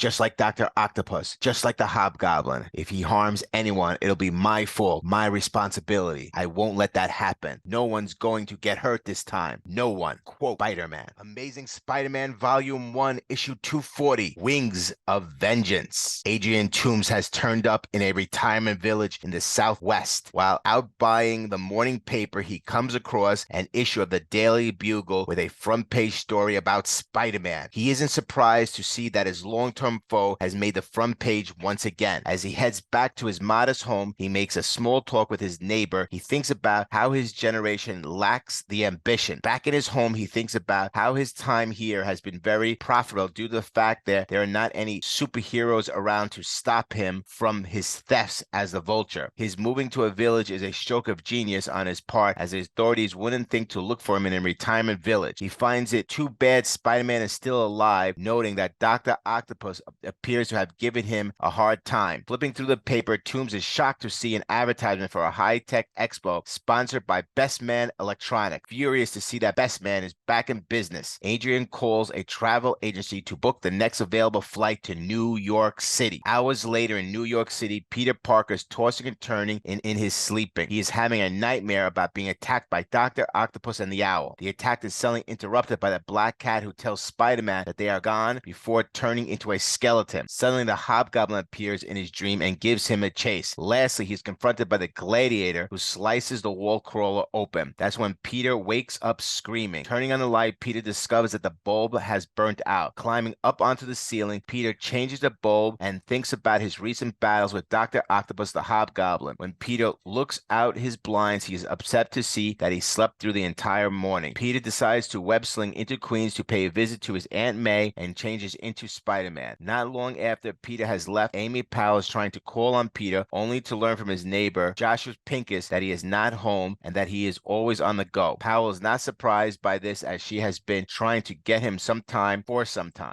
just like Dr. Octopus, just like the Hobgoblin. If he harms anyone, it'll be my fault, my responsibility. I won't let that happen. No one's going to get hurt this time. No one. Quote Spider-Man. Amazing Spider-Man Volume 1, Issue 240, Wings of Vengeance. Adrian Toomes has turned up in a retirement village in the Southwest. While out buying the morning paper, he comes across an issue of the Daily Bugle with a front-page story about Spider-Man. He isn't surprised to see that his long-term foe has made the front page once again. As he heads back to his modest home, he makes a small talk with his neighbor. He thinks about how his generation lacks the ambition. Back in his home, he thinks about how his time here has been very profitable due to the fact that there are not any superheroes around to stop him from his thefts as the Vulture. His moving to a village is a stroke of genius on his part, as the authorities wouldn't think to look for him in a retirement village. He finds it too bad Spider-Man is still alive, noting that Dr. Octopus appears to have given him a hard time. Flipping through the paper, Toomes is shocked to see an advertisement for a high-tech expo sponsored by Best Man Electronic. Furious to see that Best Man is back in business, Adrian calls a travel agency to book the next available flight to New York City. Hours later in New York City, Peter Parker's tossing and turning in his sleeping. He is having a nightmare about being attacked by Dr. Octopus and the Owl. The attack is suddenly interrupted by the Black Cat, who tells Spider-Man that they are gone before turning into a skeleton. Suddenly, the Hobgoblin appears in his dream and gives him a chase. Lastly, he's confronted by the Gladiator, who slices the wall crawler open. That's when Peter wakes up screaming. Turning on the light, Peter discovers that the bulb has burnt out. Climbing up onto the ceiling, Peter changes the bulb and thinks about his recent battles with Dr. Octopus the Hobgoblin. When Peter looks out his blinds, he is upset to see that he slept through the entire morning. Peter decides to web sling into Queens to pay a visit to his Aunt May and changes into Spider-Man. Not long after Peter has left, Amy Powell is trying to call on Peter, only to learn from his neighbor, Joshua Pincus, that he is not home and that he is always on the go. Powell is not surprised by this, as she has been trying to get him some time.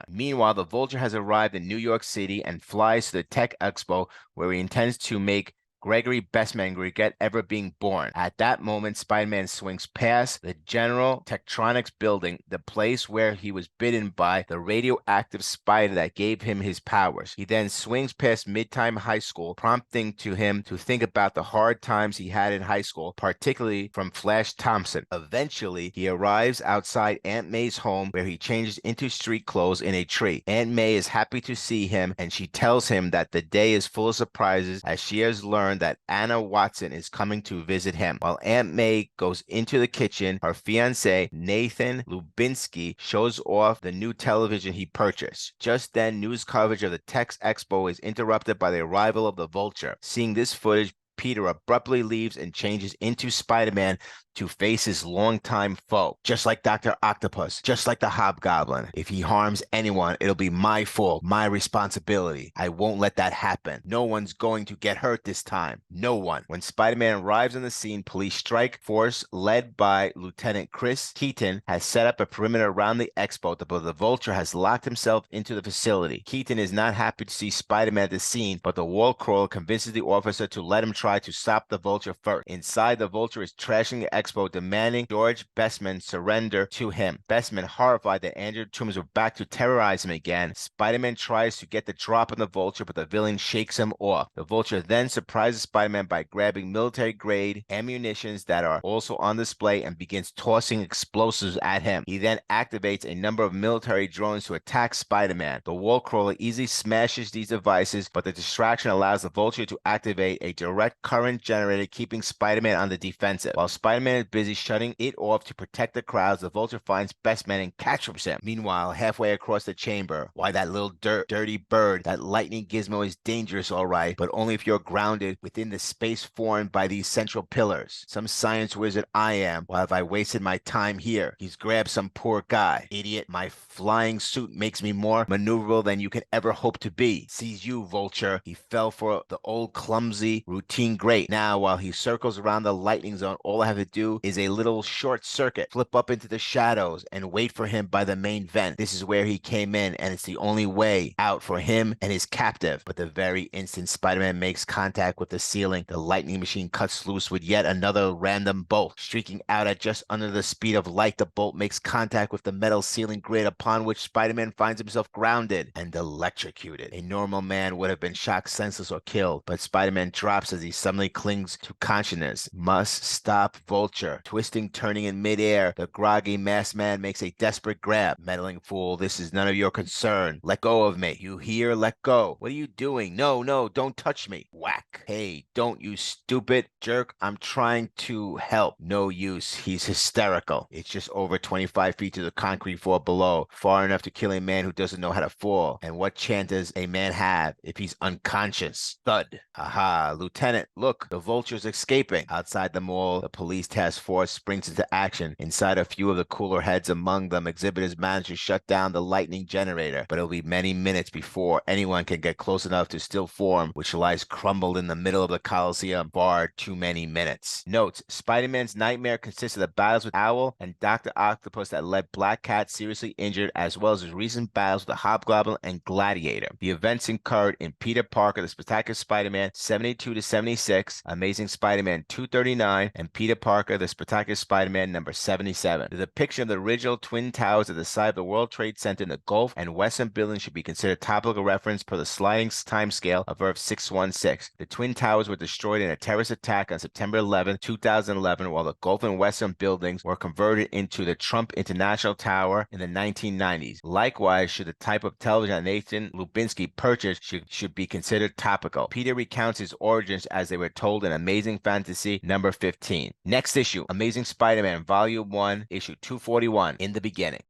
Meanwhile, the Vulture has arrived in New York City and flies to the Tech Expo, where he intends to make Gregory Bestman regret ever being born. At that moment, Spider-Man swings past the General Tektronix building, the place where he was bitten by the radioactive spider that gave him his powers. He then swings past Midtime High School, prompting to him to think about the hard times he had in high school, particularly from Flash Thompson. Eventually, he arrives outside Aunt May's home, where he changes into street clothes in a tree. Aunt May is happy to see him, and she tells him that the day is full of surprises, as she has learned that Anna Watson is coming to visit him. While Aunt May goes into the kitchen, her fiancé, Nathan Lubinsky, shows off the new television he purchased. Just then, news coverage of the Tech Expo is interrupted by the arrival of the Vulture. Seeing this footage, Peter abruptly leaves and changes into Spider-Man to face his longtime foe. Just like Dr. Octopus, just like the Hobgoblin. If he harms anyone, it'll be my fault, my responsibility. I won't let that happen. No one's going to get hurt this time. No one. When Spider-Man arrives on the scene, police strike force led by Lieutenant Chris Keaton has set up a perimeter around the expo, but the Vulture has locked himself into the facility. Keaton is not happy to see Spider-Man at the scene, but the wall crawler convinces the officer to let him try to stop the Vulture first. Inside, the Vulture is trashing the expo, demanding George Bestman surrender to him. Bestman, horrified that Adrian Toomes were back to terrorize him again, Spider-Man tries to get the drop on the Vulture, but the villain shakes him off. The Vulture then surprises Spider-Man by grabbing military-grade ammunitions that are also on display and begins tossing explosives at him. He then activates a number of military drones to attack Spider-Man. The wall crawler easily smashes these devices, but the distraction allows the Vulture to activate a direct current generator, keeping Spider-Man on the defensive. While Spider-Man is busy shutting it off to protect the crowds, the Vulture finds Bestman and captures him. Meanwhile, halfway across the chamber, why, that little dirty bird, that lightning gizmo, is dangerous, all right, but only if you're grounded within the space formed by these central pillars. Some science wizard I am. Why have I wasted my time here? He's grabbed some poor guy. Idiot, my flying suit makes me more maneuverable than you can ever hope to be. Sees you, Vulture. He fell for the old clumsy routine great. Now, while he circles around the lightning zone, all I have to do do is a little short circuit, flip up into the shadows, and wait for him by the main vent. This is where he came in, and it's the only way out for him and his captive. But the very instant Spider-Man makes contact with the ceiling, the lightning machine cuts loose with yet another random bolt. Streaking out at just under the speed of light, the bolt makes contact with the metal ceiling grid, upon which Spider-Man finds himself grounded and electrocuted. A normal man would have been shocked senseless or killed, but Spider-Man drops as he suddenly clings to consciousness. Must stop Vulture. Twisting, turning in midair, the groggy masked man makes a desperate grab. Meddling fool, this is none of your concern. Let go of me. You hear? Let go. What are you doing? No, no, don't touch me. Whack. Hey, don't, you stupid jerk. I'm trying to help. No use. He's hysterical. It's just over 25 feet to the concrete floor below, far enough to kill a man who doesn't know how to fall. And what chance does a man have if he's unconscious? Thud. Aha, Lieutenant, look, the Vulture's escaping. Outside the mall, the police task force springs into action. Inside, a few of the cooler heads among them, exhibitors manage to shut down the lightning generator, but it'll be many minutes before anyone can get close enough to still form, which lies crumbled in the middle of the Coliseum. Far too many minutes. Notes: Spider-Man's nightmare consisted of battles with Owl and Dr. Octopus that left Black Cat seriously injured, as well as his recent battles with the Hobgoblin and Gladiator. The events occurred in Peter Parker, the Spectacular Spider-Man 72 to 76, Amazing Spider-Man 239, and Peter Parker, the Spectacular Spider-Man number 77. The depiction of the original Twin Towers at the side of the World Trade Center in the Gulf and Western building should be considered topical reference per the sliding timescale of Earth 616. The Twin Towers were destroyed in a terrorist attack on September 11, 2011, while the Gulf and Western buildings were converted into the Trump International Tower in the 1990s. Likewise, should the type of television Nathan Lubinsky purchased should be considered topical. Peter recounts his origins as they were told in Amazing Fantasy number 15. Next issue, Amazing Spider-Man Volume 1, Issue 241, In the Beginning.